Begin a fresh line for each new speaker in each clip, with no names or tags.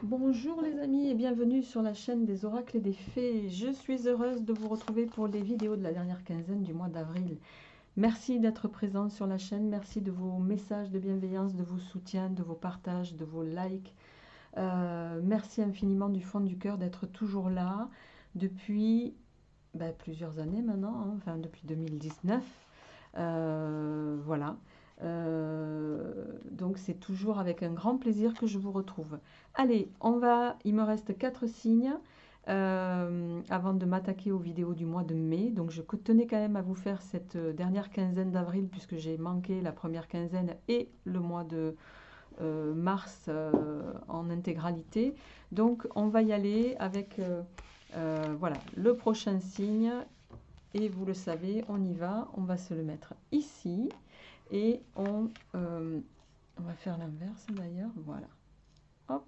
Bonjour les amis et bienvenue sur la chaîne des oracles et des fées. Je suis heureuse de vous retrouver pour les vidéos de la dernière quinzaine du mois d'avril. Merci d'être présent sur la chaîne, merci de vos messages de bienveillance, de vos soutiens, de vos partages, de vos likes. Merci infiniment du fond du cœur d'être toujours là depuis plusieurs années maintenant, hein, enfin depuis 2019. Voilà. Donc c'est toujours avec un grand plaisir que je vous retrouve. Allez, il me reste 4 signes avant de m'attaquer aux vidéos du mois de mai. Donc je tenais quand même à vous faire cette dernière quinzaine d'avril puisque j'ai manqué la première quinzaine et le mois de mars en intégralité. Donc on va y aller avec voilà, le prochain signe. Et vous le savez, on y va, on va se le mettre ici. Et on va faire l'inverse d'ailleurs, voilà. Hop.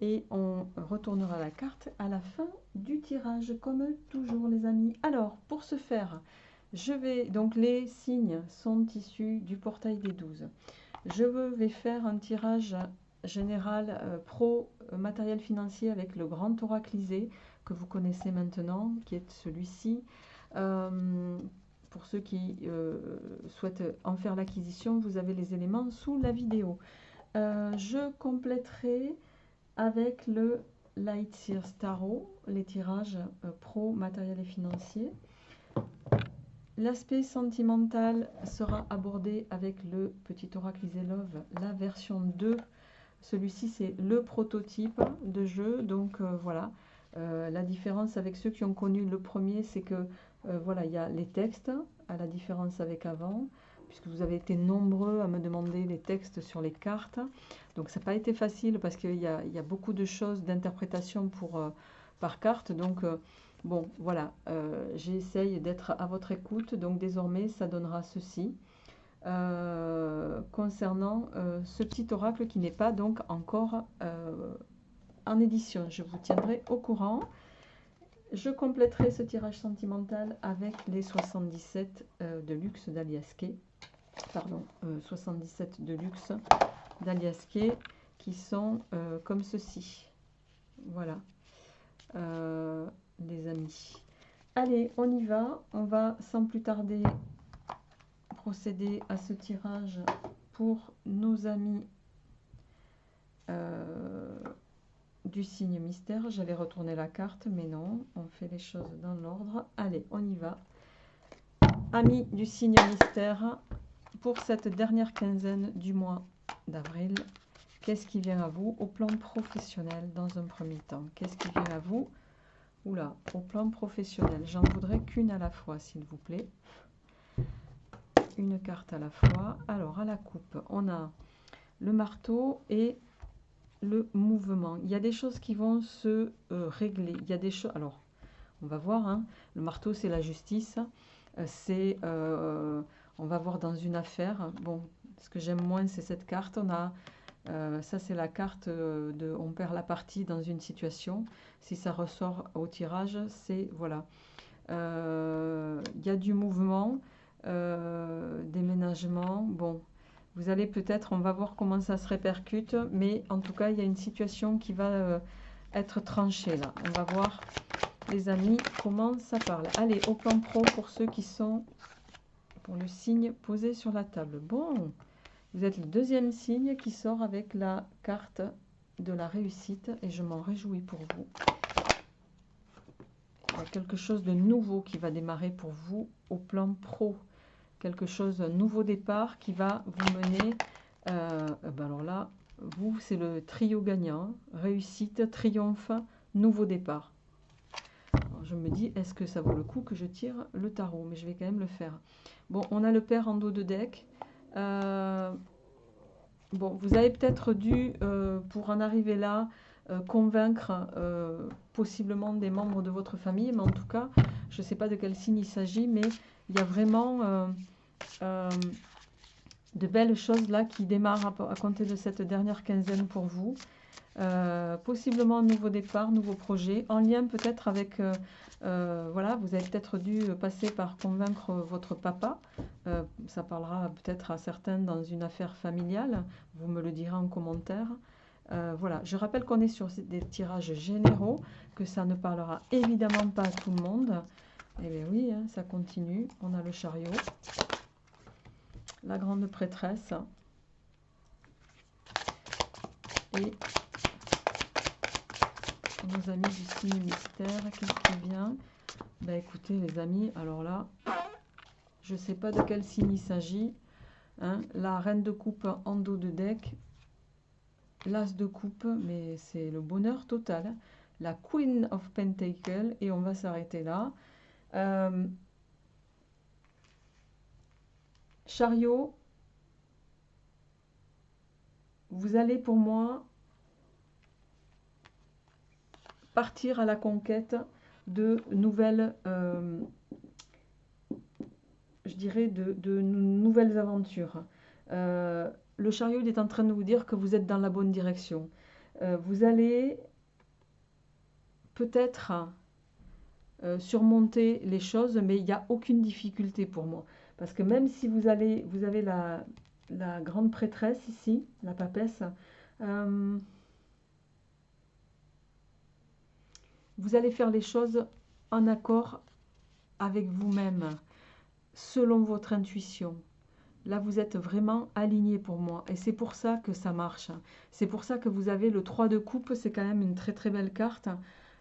Et on retournera la carte à la fin du tirage, comme toujours les amis. Alors, pour ce faire, donc les signes sont issus du portail des 12. Je vais faire un tirage général pro matériel financier avec le grand oraclisé que vous connaissez maintenant, qui est celui-ci. Pour ceux qui souhaitent en faire l'acquisition, vous avez les éléments sous la vidéo. Je compléterai avec le Lightseer Tarot, les tirages pro, matériel et financier. L'aspect sentimental sera abordé avec le petit oraclisé Love, la version 2. Celui-ci, c'est le prototype de jeu, donc voilà. La différence avec ceux qui ont connu le premier, c'est que voilà, il y a les textes, à la différence avec avant, puisque vous avez été nombreux à me demander les textes sur les cartes. Donc ça n'a pas été facile parce qu'il y a beaucoup de choses d'interprétation par carte. Donc bon, voilà, j'essaye d'être à votre écoute. Donc désormais, ça donnera ceci. Concernant ce petit oracle qui n'est pas donc encore en édition. Je vous tiendrai au courant. Je compléterai ce tirage sentimental avec les 77 de luxe d'Aliaské. Pardon, 77 de luxe d'Aliaské qui sont comme ceci. Voilà, les amis. Allez, on y va. On va sans plus tarder procéder à ce tirage pour nos amis du signe mystère. J'allais retourner la carte, mais non, on fait les choses dans l'ordre. Allez, on y va. Amis du signe mystère, pour cette dernière quinzaine du mois d'avril, qu'est-ce qui vient à vous au plan professionnel dans un premier temps? Qu'est-ce qui vient à vous? Oula, au plan professionnel, j'en voudrais qu'une à la fois, s'il vous plaît. Une carte à la fois. Alors, à la coupe, on a le marteau et le mouvement. Il y a des choses qui vont se régler. Il y a des choses... Alors, on va voir. Hein. Le marteau, c'est la justice. On va voir dans une affaire. Bon, ce que j'aime moins, c'est cette carte. On a... ça, c'est la carte de... On perd la partie dans une situation. Si ça ressort au tirage, c'est... Voilà. Il y a du mouvement, déménagement. Bon, vous allez peut-être, on va voir comment ça se répercute, mais en tout cas, il y a une situation qui va être tranchée là. On va voir, les amis, comment ça parle. Allez, au plan pro, pour ceux qui sont pour le signe posé sur la table. Bon, vous êtes le deuxième signe qui sort avec la carte de la réussite et je m'en réjouis pour vous. Il y a quelque chose de nouveau qui va démarrer pour vous au plan pro. Quelque chose, un nouveau départ qui va vous mener. Alors là, vous, c'est le trio gagnant. Réussite, triomphe, nouveau départ. Alors je me dis, est-ce que ça vaut le coup que je tire le tarot? Mais je vais quand même le faire. Bon, on a le père en dos de deck. Bon, vous avez peut-être dû, pour en arriver là, convaincre possiblement des membres de votre famille, mais en tout cas, je ne sais pas de quel signe il s'agit, mais il y a vraiment de belles choses là qui démarrent à compter de cette dernière quinzaine pour vous. Possiblement un nouveau départ, nouveau projet, en lien peut-être avec, voilà, vous avez peut-être dû passer par convaincre votre papa, ça parlera peut-être à certains dans une affaire familiale, vous me le direz en commentaire. Voilà, je rappelle qu'on est sur des tirages généraux, que ça ne parlera évidemment pas à tout le monde. Eh bien oui, hein, ça continue. On a le chariot, la grande prêtresse et nos amis du signe mystère. Qu'est-ce qui vient? Ben écoutez les amis, alors là, je ne sais pas de quel signe il s'agit. Hein, la reine de coupe en dos de deck, l'as de coupe, mais c'est le bonheur total. La Queen of Pentacles, et on va s'arrêter là. Chariot, vous allez pour moi partir à la conquête de nouvelles, je dirais, de nouvelles aventures. Le chariot il est en train de vous dire que vous êtes dans la bonne direction. Vous allez peut-être surmonter les choses, mais il n'y a aucune difficulté pour moi. Parce que même si vous avez la grande prêtresse ici, la papesse, vous allez faire les choses en accord avec vous-même, selon votre intuition. Là, vous êtes vraiment aligné pour moi. Et c'est pour ça que ça marche. C'est pour ça que vous avez le 3 de coupe. C'est quand même une très très belle carte.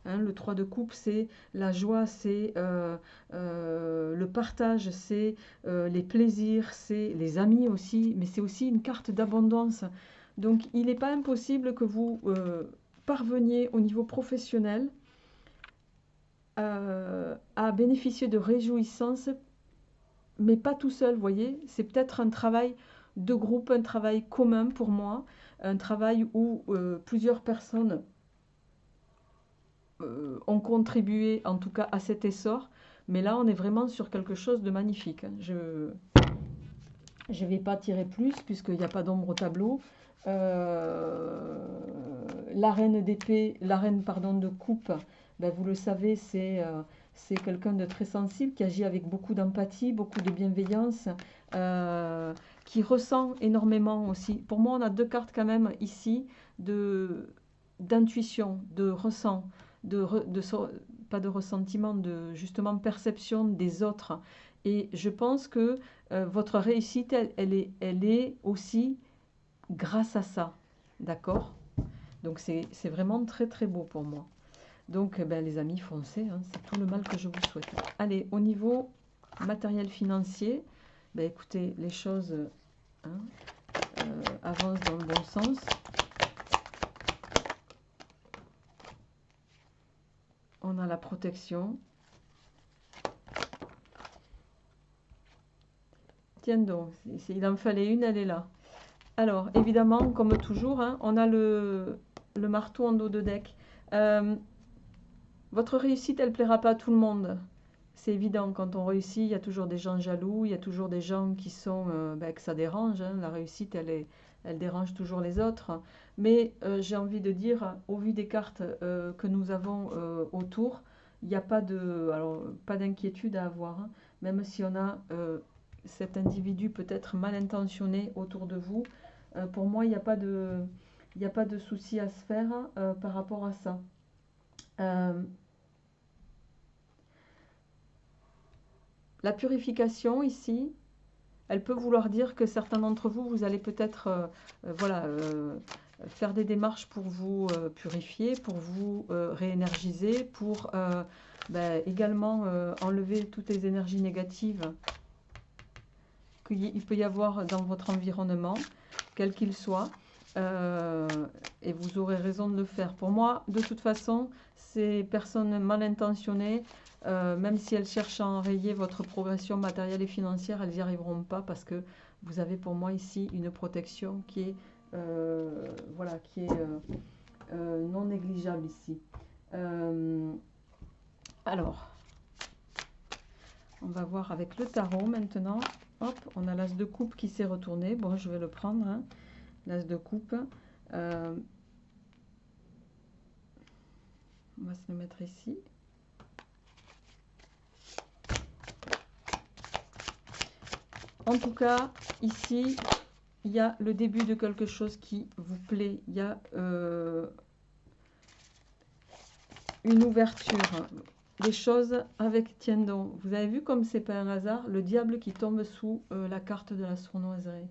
Hein, le 3 de coupe, c'est la joie, c'est le partage, c'est les plaisirs, c'est les amis aussi. Mais c'est aussi une carte d'abondance. Donc, il n'est pas impossible que vous parveniez au niveau professionnel à bénéficier de réjouissances, mais pas tout seul, vous voyez. C'est peut-être un travail de groupe, un travail commun pour moi, un travail où plusieurs personnes ont contribué en tout cas à cet essor. Mais là, on est vraiment sur quelque chose de magnifique. Hein. Je ne vais pas tirer plus puisqu'il n'y a pas d'ombre au tableau. La reine d'épée, la reine pardon, de coupe, ben, vous le savez, c'est quelqu'un de très sensible, qui agit avec beaucoup d'empathie, beaucoup de bienveillance, qui ressent énormément aussi. Pour moi, on a deux cartes quand même ici d'intuition, de ressent, pas de ressentiment, de justement perception des autres. Et je pense que votre réussite, elle est aussi grâce à ça. D'accord? Donc c'est vraiment très très beau pour moi. Donc ben, les amis, foncez, hein, c'est tout le mal que je vous souhaite. Allez, au niveau matériel financier, ben, écoutez, les choses hein, avancent dans le bon sens. On a la protection. Tiens donc, s'il en fallait une, elle est là. Alors, évidemment, comme toujours, hein, on a le marteau en dos de deck. Votre réussite, elle ne plaira pas à tout le monde. C'est évident, quand on réussit, il y a toujours des gens jaloux, il y a toujours des gens qui sont, que ça dérange. Hein. La réussite, elle dérange toujours les autres. Mais j'ai envie de dire, au vu des cartes que nous avons autour, il n'y a pas d'inquiétude à avoir. Hein. Même si on a cet individu peut-être mal intentionné autour de vous, pour moi, il n'y a pas de souci à se faire par rapport à ça. La purification ici, elle peut vouloir dire que certains d'entre vous, vous allez peut-être faire des démarches pour vous purifier, pour vous réénergiser, pour également enlever toutes les énergies négatives qu'il peut y avoir dans votre environnement, quel qu'il soit. Et vous aurez raison de le faire. Pour moi, de toute façon, ces personnes mal intentionnées, même si elles cherchent à enrayer votre progression matérielle et financière, elles n'y arriveront pas parce que vous avez pour moi ici une protection qui est, non négligeable ici. Alors, on va voir avec le tarot maintenant. Hop, on a l'as de coupe qui s'est retourné. Bon, je vais le prendre. Hein. L'as de coupe. On va se le mettre ici. En tout cas, ici, il y a le début de quelque chose qui vous plaît. Il y a une ouverture. Des choses avec Tiendon. Vous avez vu comme c'est pas un hasard, le diable qui tombe sous la carte de la sournoiserie.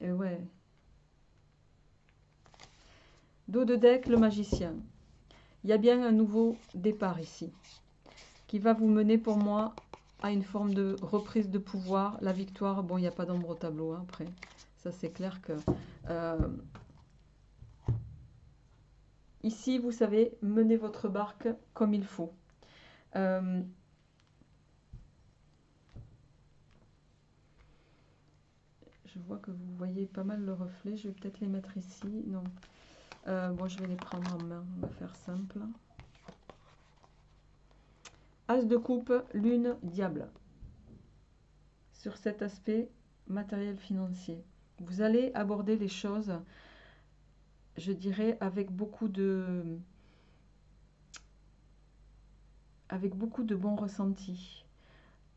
Et ouais. Dos de deck, le magicien. Il y a bien un nouveau départ ici, qui va vous mener pour moi à une forme de reprise de pouvoir. La victoire, bon, il n'y a pas d'ombre au tableau, hein, après. Ça, c'est clair que... ici, vous savez, menez votre barque comme il faut. Je vois que vous voyez pas mal le reflet. Je vais peut-être les mettre ici. Non. Bon, je vais les prendre en main. On va faire simple. As de coupe, lune, diable. Sur cet aspect matériel financier. Vous allez aborder les choses, je dirais, avec beaucoup de bons ressentis.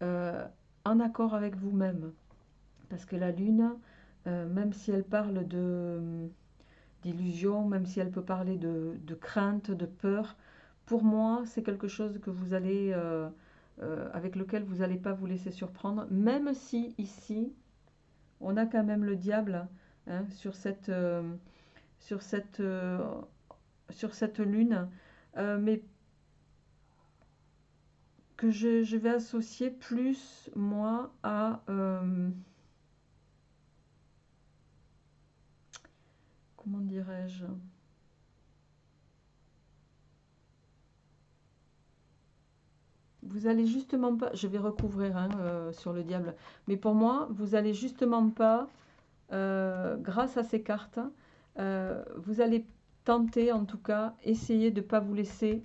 En accord avec vous-même. Parce que la lune, même si elle parle d'illusion, même si elle peut parler de crainte, de peur, pour moi, c'est quelque chose que vous allez, avec lequel vous n'allez pas vous laisser surprendre, même si ici, on a quand même le diable, hein, sur cette lune, mais que je vais associer plus, moi, à... comment dirais-je? Vous allez justement pas... Je vais recouvrir, hein, sur le diable. Mais pour moi, vous allez justement pas, grâce à ces cartes, vous allez tenter, en tout cas, essayer de ne pas vous laisser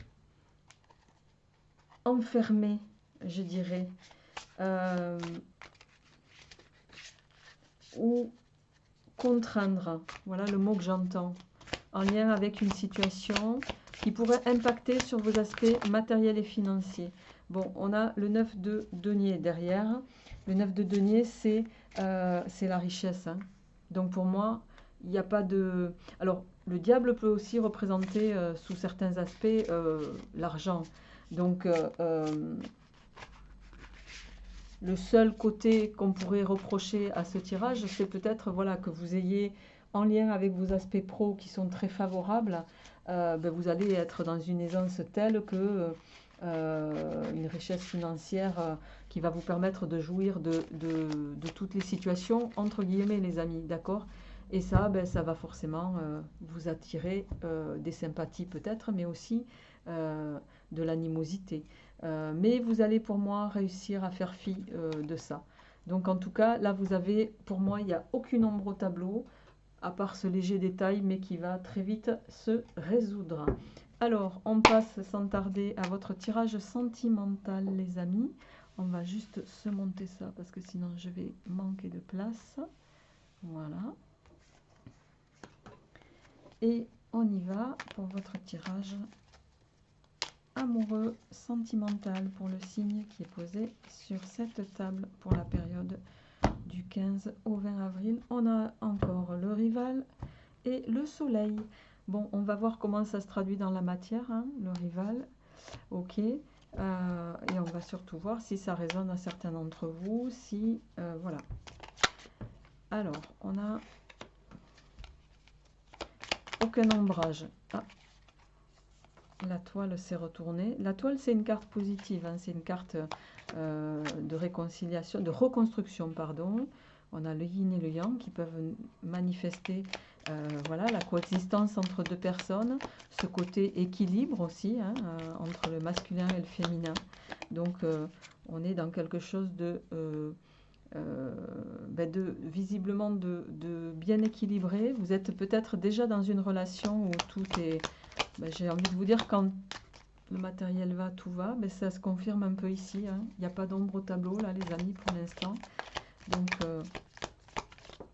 enfermer, je dirais. Ou contraindre, voilà le mot que j'entends, en lien avec une situation qui pourrait impacter sur vos aspects matériels et financiers. Bon, on a le 9 de denier derrière. Le 9 de denier, c'est la richesse, hein. Donc pour moi, il n'y a pas de... Alors, le diable peut aussi représenter, sous certains aspects, l'argent. Donc, le seul côté qu'on pourrait reprocher à ce tirage, c'est peut-être, voilà, que vous ayez, en lien avec vos aspects pro qui sont très favorables, vous allez être dans une aisance telle que une richesse financière qui va vous permettre de jouir de toutes les situations, entre guillemets, les amis, d'accord? Et ça, ça va forcément vous attirer des sympathies peut-être, mais aussi de l'animosité. Mais vous allez pour moi réussir à faire fi de ça. Donc en tout cas, là vous avez, pour moi, il n'y a aucune ombre au tableau, à part ce léger détail, mais qui va très vite se résoudre. Alors, on passe sans tarder à votre tirage sentimental, les amis. On va juste se monter ça, parce que sinon je vais manquer de place. Voilà. Et on y va pour votre tirage amoureux, sentimental pour le signe qui est posé sur cette table pour la période du 15 au 20 avril. On a encore le rival et le soleil. Bon, on va voir comment ça se traduit dans la matière, hein, le rival. Ok. Et on va surtout voir si ça résonne à certains d'entre vous. Si, voilà. Alors, on a aucun ombrage. Ah. La toile s'est retournée. La toile, c'est une carte positive, hein, c'est une carte de réconciliation, de reconstruction, pardon. On a le yin et le yang qui peuvent manifester voilà, la coexistence entre deux personnes, ce côté équilibre aussi, hein, entre le masculin et le féminin. Donc, on est dans quelque chose visiblement de bien équilibré. Vous êtes peut-être déjà dans une relation où tout est... j'ai envie de vous dire, quand le matériel va, tout va, mais ça se confirme un peu ici, hein. Il n'y a pas d'ombre au tableau, là, les amis, pour l'instant. Donc,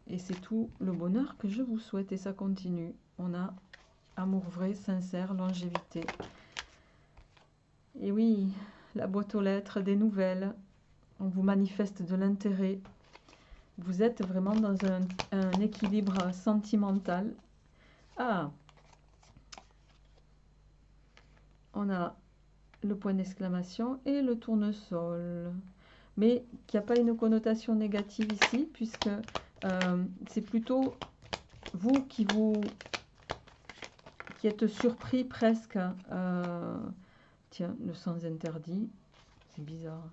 et c'est tout le bonheur que je vous souhaite, et ça continue. On a amour vrai, sincère, longévité. Et oui, la boîte aux lettres, des nouvelles. On vous manifeste de l'intérêt. Vous êtes vraiment dans un équilibre sentimental. Ah, on a le point d'exclamation et le tournesol. Mais qu'il n'y a pas une connotation négative ici, puisque c'est plutôt vous qui êtes surpris presque. Tiens, le sens interdit, c'est bizarre.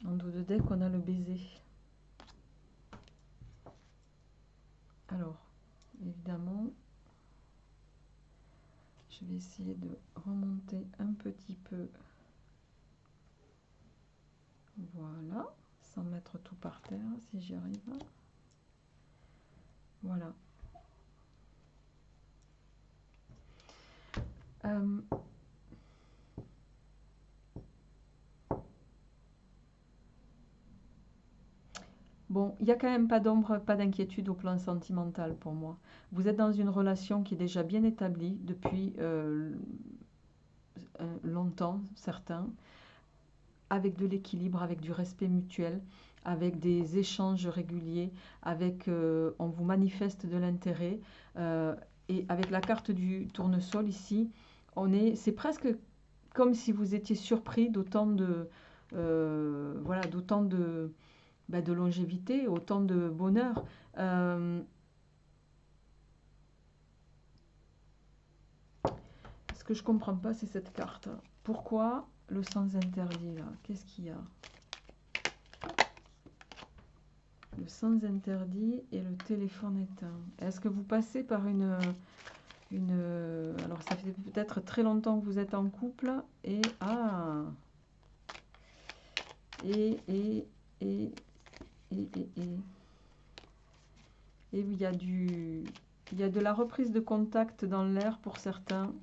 En dos de deck, on a le baiser. Alors, évidemment, je vais essayer de remonter un petit peu. Voilà, sans mettre tout par terre, si j'y arrive. Voilà. Bon, il n'y a quand même pas d'ombre, pas d'inquiétude au plan sentimental pour moi. Vous êtes dans une relation qui est déjà bien établie depuis longtemps, certains, avec de l'équilibre, avec du respect mutuel, avec des échanges réguliers, avec on vous manifeste de l'intérêt. Et avec la carte du tournesol ici, c'est presque comme si vous étiez surpris d'autant de, voilà, d'autant de longévité, autant de bonheur. Ce que je comprends pas, c'est cette carte. Pourquoi le sens interdit là? Qu'est-ce qu'il y a? Le sens interdit et le téléphone éteint. Est-ce que vous passez par alors ça fait peut-être très longtemps que vous êtes en couple et et il y a de la reprise de contact dans l'air pour certains.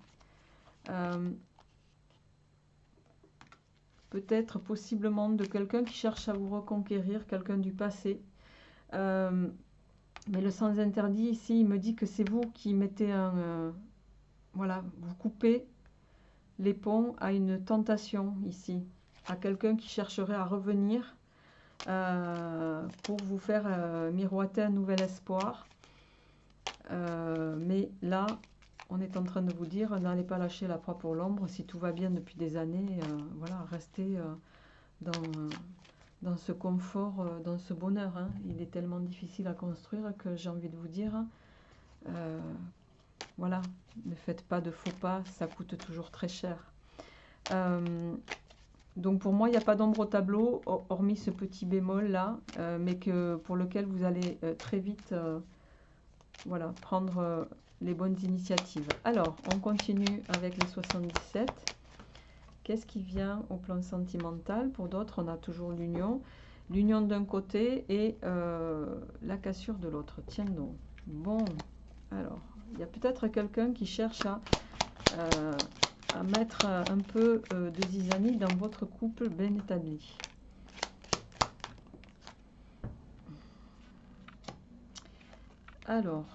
Peut-être possiblement de quelqu'un qui cherche à vous reconquérir, quelqu'un du passé. Mais le sens interdit ici, il me dit que c'est vous qui mettez voilà, vous coupez les ponts à une tentation ici, à quelqu'un qui chercherait à revenir pour vous faire miroiter un nouvel espoir. Mais là, on est en train de vous dire, n'allez pas lâcher la proie pour l'ombre. Si tout va bien depuis des années, voilà, restez dans ce confort, dans ce bonheur. Hein. Il est tellement difficile à construire que j'ai envie de vous dire, voilà, ne faites pas de faux pas, ça coûte toujours très cher. Donc pour moi, il n'y a pas d'ombre au tableau, hormis ce petit bémol là, mais pour lequel vous allez très vite voilà, prendre les bonnes initiatives. Alors, on continue avec les 77. Qu'est-ce qui vient au plan sentimental? Pour d'autres, on a toujours l'union. L'union d'un côté et la cassure de l'autre. Tiens donc. Bon, alors, il y a peut-être quelqu'un qui cherche à mettre un peu de zizanie dans votre couple bien établi. Alors,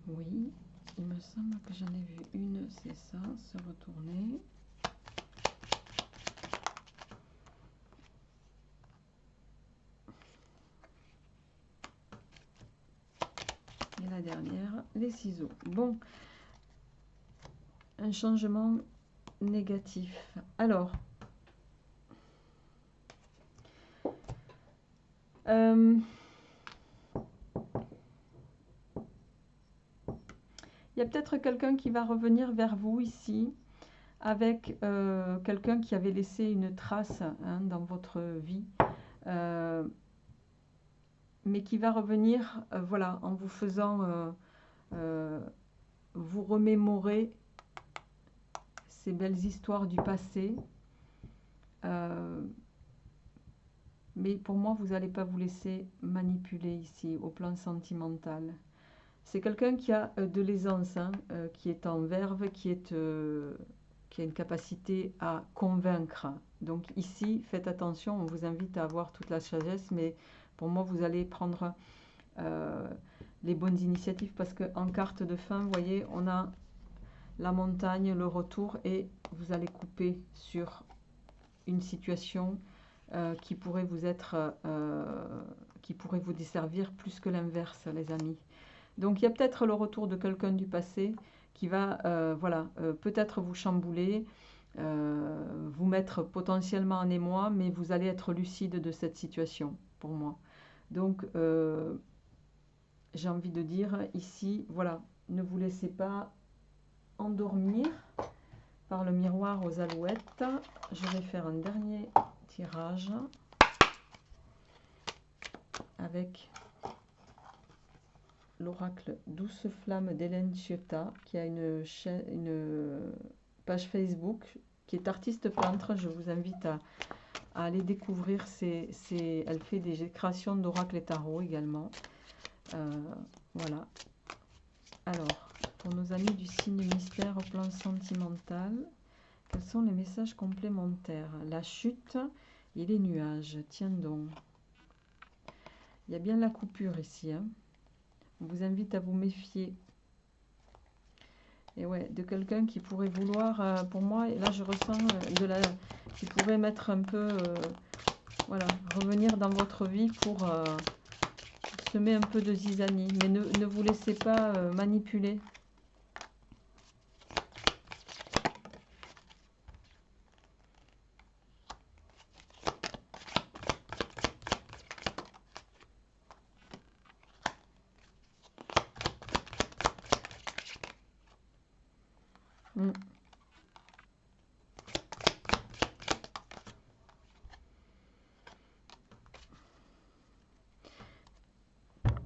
oui, il me semble que j'en ai vu une, c'est ça, se retourner. Et la dernière, les ciseaux. Bon, un changement négatif. Alors, Il y a peut-être quelqu'un qui va revenir vers vous ici avec quelqu'un qui avait laissé une trace hein, dans votre vie, mais qui va revenir voilà, en vous faisant vous remémorer ces belles histoires du passé. Mais pour moi, vous n'allez pas vous laisser manipuler ici au plan sentimental. C'est quelqu'un qui a de l'aisance, hein, qui est en verve, qui a une capacité à convaincre. Donc ici, faites attention, on vous invite à avoir toute la sagesse, mais pour moi, vous allez prendre les bonnes initiatives parce qu'en carte de fin, vous voyez, on a la montagne, le retour et vous allez couper sur une situation qui pourrait vous être, qui pourrait vous desservir plus que l'inverse, les amis. Donc il y a peut-être le retour de quelqu'un du passé qui va voilà, peut-être vous chambouler, vous mettre potentiellement en émoi, mais vous allez être lucide de cette situation pour moi. Donc j'ai envie de dire ici, voilà, ne vous laissez pas endormir par le miroir aux alouettes. Je vais faire un dernier tirage avec l'oracle Douce Flamme d'Hélène Ciotat, qui a une page Facebook, qui est artiste peintre. Je vous invite à aller découvrir elle fait des créations d'oracle et tarot également. Voilà. Alors, pour nos amis du signe mystère au plan sentimental, quels sont les messages complémentaires? La chute et les nuages. Tiens donc. Il y a bien la coupure ici. Hein. On vous invite à vous méfier. Et ouais, de quelqu'un qui pourrait vouloir, pour moi, et là je ressens qui pourrait mettre un peu, voilà, revenir dans votre vie pour semer un peu de zizanie. Mais ne vous laissez pas manipuler.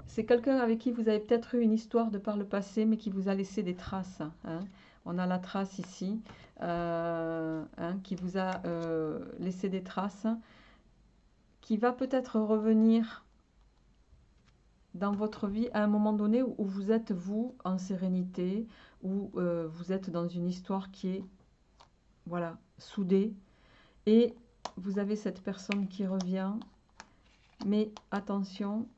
C'est quelqu'un avec qui vous avez peut-être eu une histoire de par le passé, mais qui vous a laissé des traces. Hein. On a la trace ici, hein, qui vous a laissé des traces, qui va peut-être revenir dans votre vie à un moment donné où vous êtes, vous, en sérénité, où vous êtes dans une histoire qui est, voilà, soudée, et vous avez cette personne qui revient, mais attention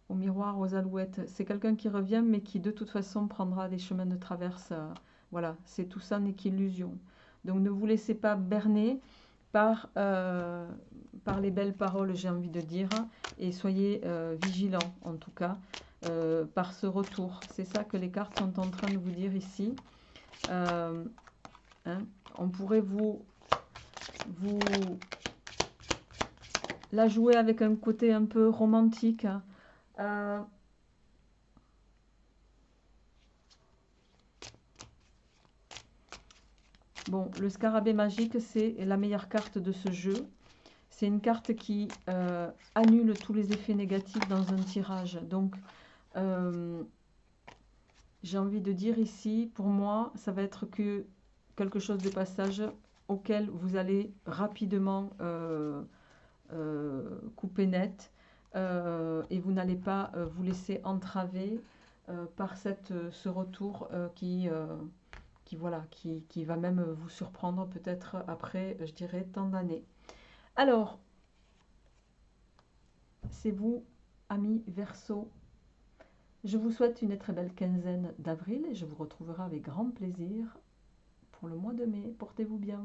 au miroir, aux alouettes, c'est quelqu'un qui revient, mais qui de toute façon prendra des chemins de traverse, voilà, c'est tout ça n'est qu'illusion. Donc ne vous laissez pas berner par les belles paroles, j'ai envie de dire, et soyez vigilants, en tout cas, par ce retour. C'est ça que les cartes sont en train de vous dire ici. Hein, on pourrait vous la jouer avec un côté un peu romantique. Bon, le scarabée magique, c'est la meilleure carte de ce jeu. C'est une carte qui annule tous les effets négatifs dans un tirage. Donc, j'ai envie de dire ici, pour moi, ça va être que quelque chose de passage auquel vous allez rapidement couper net et vous n'allez pas vous laisser entraver par ce retour qui va même vous surprendre peut-être après, je dirais, tant d'années. Alors, c'est vous, amis Verseau. Je vous souhaite une très belle quinzaine d'avril et je vous retrouverai avec grand plaisir pour le mois de mai. Portez-vous bien.